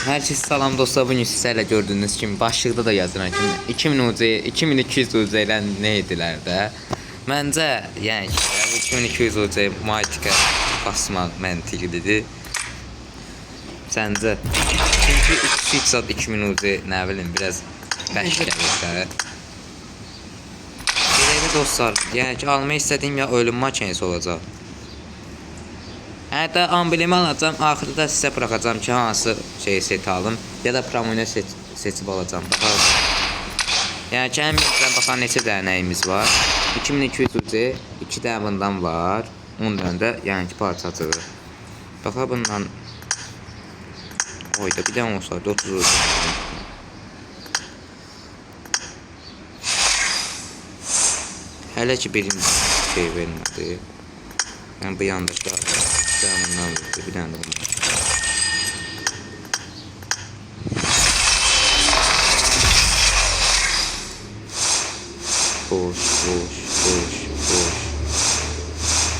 Herkese salam dostlar, bugün sizlerle gördüğünüz kimi başlıqda da yazılan kimi 2000 UC, 2200 UC ilə nə edilər də. Məncə, yəni bu 2200 UC Mythic-ə basmaq məntiqlidir. Səncə? Çünki 2x 2000 UC nə bilim biraz bəş gəlir də. Belə dostlar, yəni ki almaq istədiyim ya ölüm makinesi olacaq. Hətta amblemi alacağım, axırda da sizə bıraxacağım ki, hansı şeyi set alım ya da promoyunu seçib alacağım. Baxalım. Yəni ki, həmimizdən baxan neçə dənəyimiz var. 2200 UC, 2 dənə bundan var. 10 dənə də yəni ki parçacığı. Baxa bundan oyda bir dənə olsaydı 30 UC. Hələ ki birinci şey vermədi. Yəni bu yandakı canından vurdu, bir dənə də olmadı. Boş.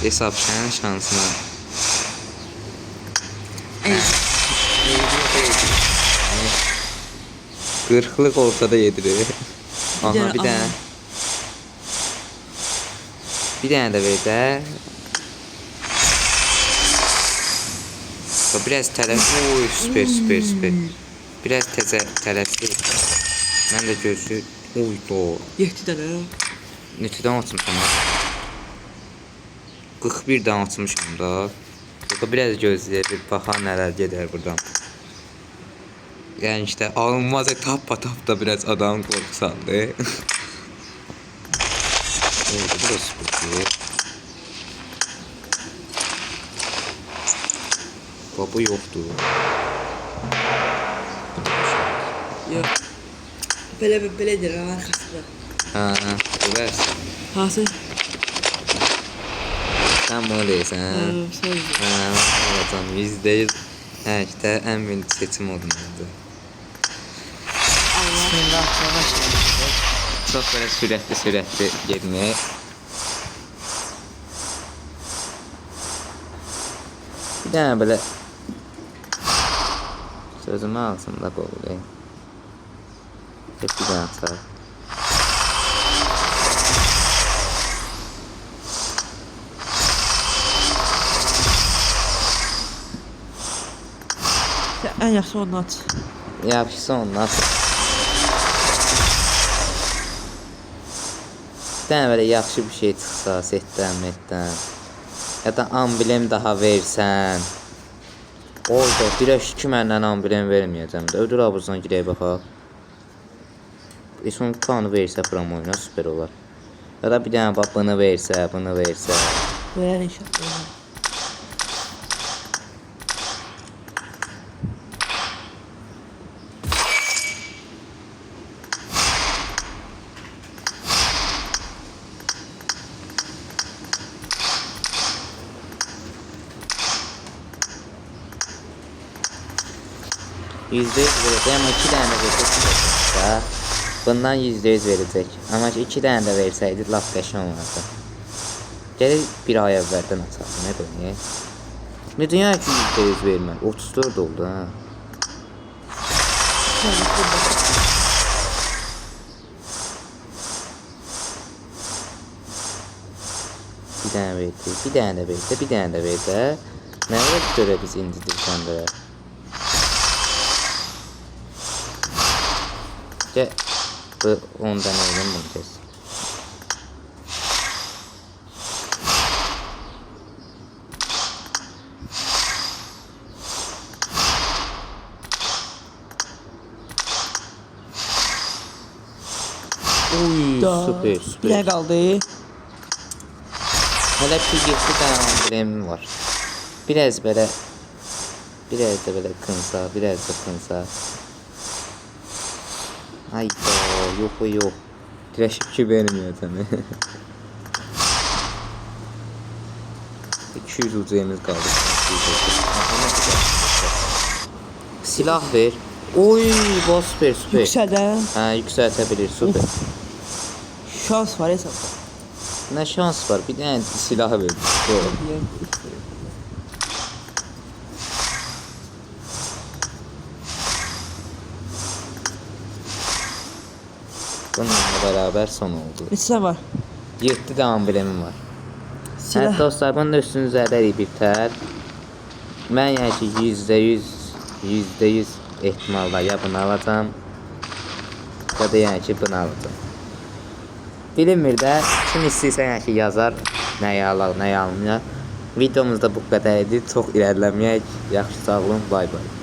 Hesap sənin şansına. 40'lık olsa da yedirir. Aha bir dənə. Bir dənə də ver də. Biraz tərəf, oy süper. Biraz tərəfli. Mən də gözü, oy doğru. 7 dənə. Neçədən açmışam? 41'dən açmışam da. Biraz gözləyək, bir baxan nələr gedər buradan. Yəni işte alınmaz tap da biraz adam qorxusandı. Oldu, bu da süper. Bu yoktu. Yok. Belədir arkasında. Ver. Hansı? Sen bunu deyirsən. Alacağım %100. İşte en büyük seçim oldu bence. Bismillah. Çok böyle süratli girmeye. Bir tane böyle sözümü alsın da böyle. Hep bir tane atar. En yaxşı onu aç. Yaxşısı onu at. Bir tane böyle yaxşı bir şey çıxsa setdən. Ya da amblem daha versən. Orada dirək 2 məndən amblem verməyəcəm də. Ödül abuzdan girək baxaq. Son kanı versə promoyuna süper olar. Ya da bir dənə bax bunu versə. Verər inşallah. %100 verecek ama 2 tane verecek. Bundan %100 verecek. Ama 2 tane de verseydi laf qəşəng olardı. Gəlir bir ay əvvəldən açardı, nə böyle? Ne dünya ki %100 vermər? 34 oldu ha. Bir tane verdi, bir tane de verdi. Nə olub görə biz incidirsən də? Bu 10 tane oyun bulacağız. Oy süper. Ne kaldı? Hele ki 7 tane amblemim var. Biraz da böyle kınsa. Hayda yok. Dirəşikçi verməyəcəm. 200 ucuyemiz qaldı. Silah ver. Oy, bu süper. Yüksəldən. Yüksəltəbilir, süper. Şans var hesabda. Ne şans var, bir tane silah ver. Bununla beraber son oldu. Neçə var? 7 də amblemim var. Silah. Evet dostlar, bunu da üstünüz üzərdə bitər. Mən yəni ki %100 ehtimalla ya bunu alacağım ya da yəni ki bunu alacağım. Bilinmir də, kim istəyirsə yəni ki yazar nəyi alaq, nəyi almayaq. Videomuzda bu qədər idi. Çox irəliləməyək. Yaxşı, sağ olun, bay bay.